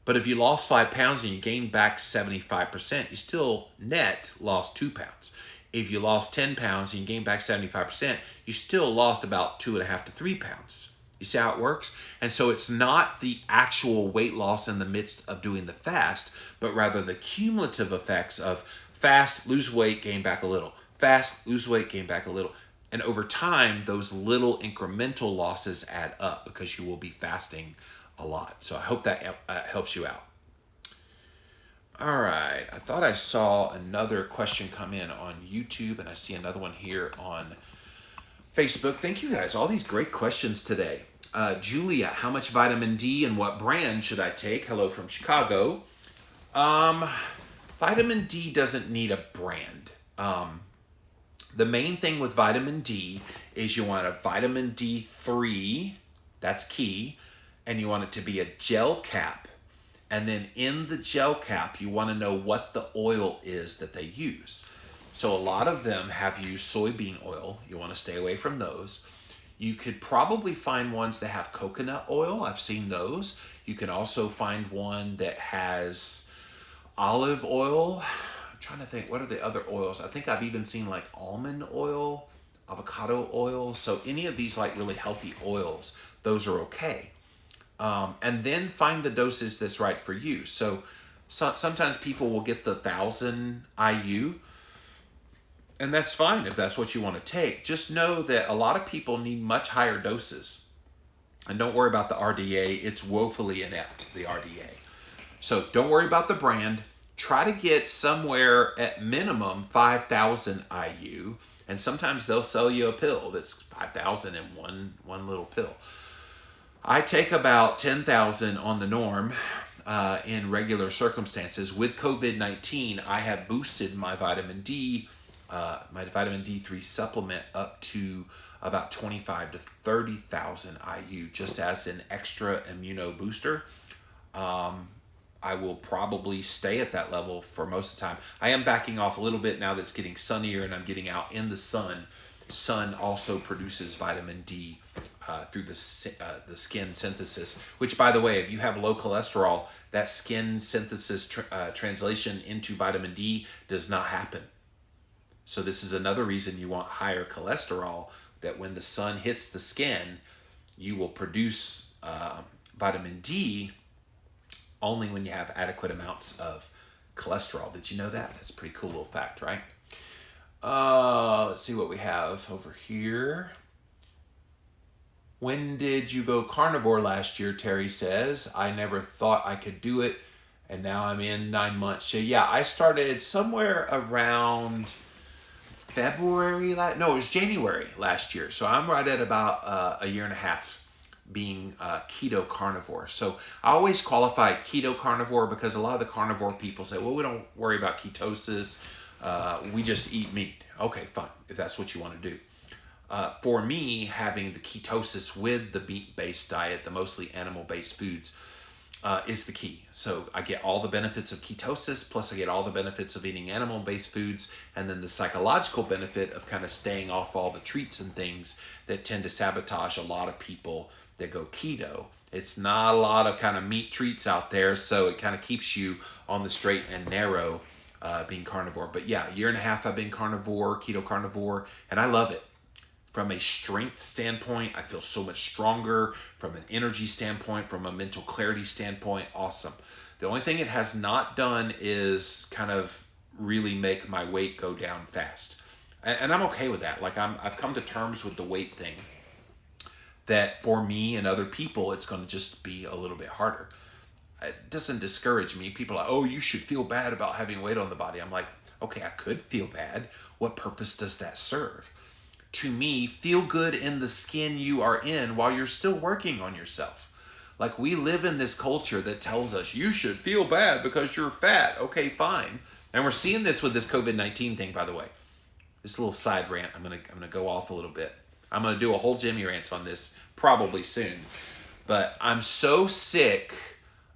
Speaker 1: But if you lost 5 pounds and you gained back 75%, you still net lost 2 pounds. If you lost 10 pounds and you gained back 75%, you still lost about 2.5 to 3 pounds. You see how it works? And so it's not the actual weight loss in the midst of doing the fast, but rather the cumulative effects of fast, lose weight, gain back a little. Fast, lose weight, gain back a little. And over time, those little incremental losses add up because you will be fasting a lot. So I hope that helps you out. All right. I thought I saw another question come in on YouTube, and I see another one here on Facebook. Thank you guys. All these great questions today. Julia, how much vitamin D and what brand should I take? Hello from Chicago. Vitamin D doesn't need a brand. The main thing with vitamin D is you want a vitamin D3, that's key, and you want it to be a gel cap. And then in the gel cap, you want to know what the oil is that they use. So a lot of them have used soybean oil. You want to stay away from those. You could probably find ones that have coconut oil. I've seen those. You can also find one that has olive oil. I'm trying to think, what are the other oils? I think I've even seen like almond oil, avocado oil. So any of these like really healthy oils, those are okay. And then find the dosage that's right for you. So sometimes people will get the 1,000 IU, and that's fine if that's what you want to take. Just know that a lot of people need much higher doses. And don't worry about the RDA. It's woefully inept, the RDA. So don't worry about the brand. Try to get somewhere at minimum 5,000 IU. And sometimes they'll sell you a pill that's 5,000 in one little pill. I take about 10,000 on the norm in regular circumstances. With COVID-19, I have boosted my vitamin D, my vitamin D3 supplement up to about 25 to 30,000 IU, just as an extra immuno booster. I will probably stay at that level for most of the time. I am backing off a little bit now that it's getting sunnier and I'm getting out in the sun. Sun also produces vitamin D through the skin synthesis, which, by the way, if you have low cholesterol, that skin synthesis translation into vitamin D does not happen. So this is another reason you want higher cholesterol, that when the sun hits the skin, you will produce vitamin D only when you have adequate amounts of cholesterol. Did you know that? That's a pretty cool little fact, right? Let's see what we have over here. When did you go carnivore last year? Terry says. I never thought I could do it, and now I'm in 9 months. So yeah, I started somewhere around No, it was January last year. So I'm right at about a year and a half being keto carnivore. So I always qualify keto carnivore because a lot of the carnivore people say, well, we don't worry about ketosis. We just eat meat. Okay, fine, if that's what you want to do. For me, having the ketosis with the meat-based diet, the mostly animal-based foods, is the key. So I get all the benefits of ketosis, plus I get all the benefits of eating animal-based foods, and then the psychological benefit of kind of staying off all the treats and things that tend to sabotage a lot of people that go keto. It's not a lot of kind of meat treats out there, so it kind of keeps you on the straight and narrow being carnivore. But yeah, a year and a half I've been carnivore, keto carnivore, and I love it. From a strength standpoint, I feel so much stronger. From an energy standpoint, from a mental clarity standpoint, awesome. The only thing it has not done is kind of really make my weight go down fast. And I'm okay with that. Like I've come to terms with the weight thing. That for me and other people, it's going to just be a little bit harder. It doesn't discourage me. People are like, oh, you should feel bad about having weight on the body. I'm like, okay, I could feel bad. What purpose does that serve? To me, feel good in the skin you are in while you're still working on yourself. Like we live in this culture that tells us you should feel bad because you're fat. Okay, fine. And we're seeing this with this COVID-19 thing, by the way. This little side rant, I'm gonna go off a little bit. I'm gonna do a whole Jimmy rant on this probably soon. But I'm so sick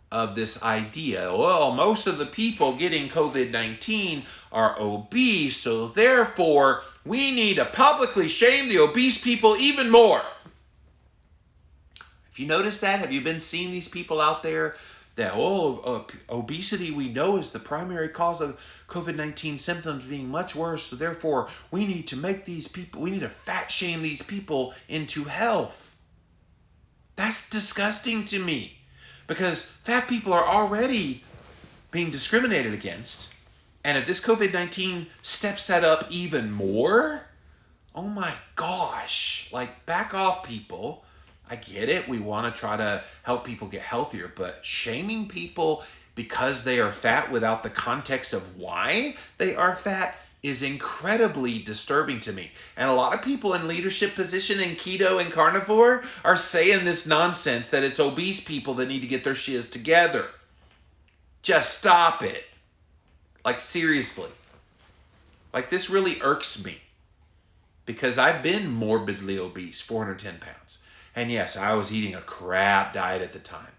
Speaker 1: of this idea, well, most of the people getting COVID-19 are obese, so therefore we need to publicly shame the obese people even more. Have you noticed that? Have you been seeing these people out there that, obesity we know is the primary cause of COVID-19 symptoms being much worse, so therefore we need to fat shame these people into health. That's disgusting to me. Because fat people are already being discriminated against. And if this COVID-19 steps that up even more, oh my gosh. Like, back off, people. I get it. We want to try to help people get healthier. But shaming people because they are fat without the context of why they are fat is incredibly disturbing to me. And a lot of people in leadership position in keto and carnivore are saying this nonsense that it's obese people that need to get their shiz together. Just stop it. Like, seriously. Like, this really irks me. Because I've been morbidly obese, 410 pounds. And yes, I was eating a crap diet at the time.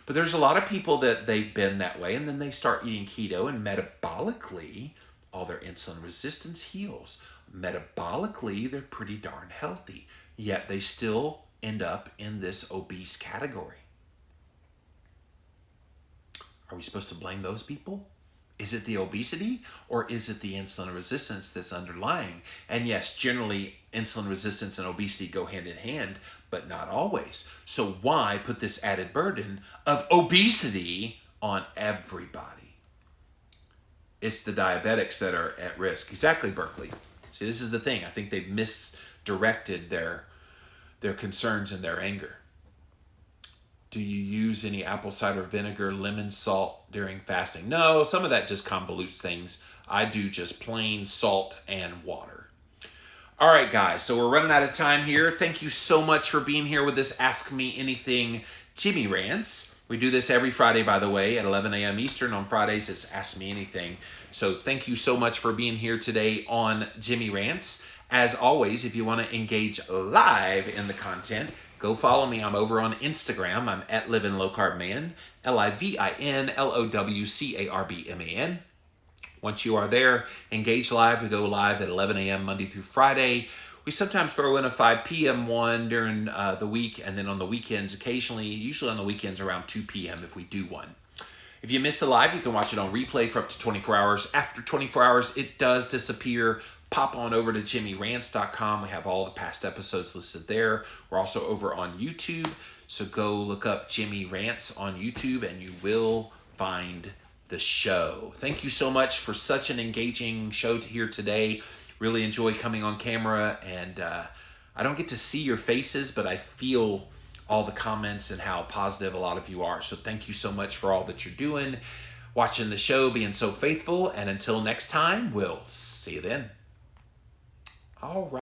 Speaker 1: But there's a lot of people that they've been that way, and then they start eating keto, and metabolically, all their insulin resistance heals. Metabolically, they're pretty darn healthy, yet they still end up in this obese category. Are we supposed to blame those people? Is it the obesity or is it the insulin resistance that's underlying? And yes, generally insulin resistance and obesity go hand in hand, but not always. So why put this added burden of obesity on everybody? It's the diabetics that are at risk. Exactly, Berkeley. See, this is the thing. I think they've misdirected their concerns and their anger. Do you use any apple cider vinegar, lemon salt during fasting? No, some of that just convolutes things. I do just plain salt and water. All right, guys, so we're running out of time here. Thank you so much for being here with this Ask Me Anything Jimmy Rants. We do this every Friday, by the way, at 11 a.m. Eastern. On Fridays, it's Ask Me Anything. So thank you so much for being here today on Jimmy Rants. As always, if you want to engage live in the content, go follow me. I'm over on Instagram. I'm at Livin' Low Carb Man, LIVINLOWCARBMAN. Once you are there, engage live. We go live at 11 a.m. Monday through Friday. We sometimes throw in a 5 p.m. one during the week, and then on the weekends occasionally, usually on the weekends around 2 p.m. if we do one. If you miss the live, you can watch it on replay for up to 24 hours. After 24 hours, it does disappear. Pop on over to jimmyrants.com. We have all the past episodes listed there. We're also over on YouTube, so go look up Jimmy Rants on YouTube, and you will find the show. Thank you so much for such an engaging show here today. Really enjoy coming on camera, and I don't get to see your faces, but I feel all the comments and how positive a lot of you are. So thank you so much for all that you're doing, watching the show, being so faithful, and until next time, we'll see you then. All right.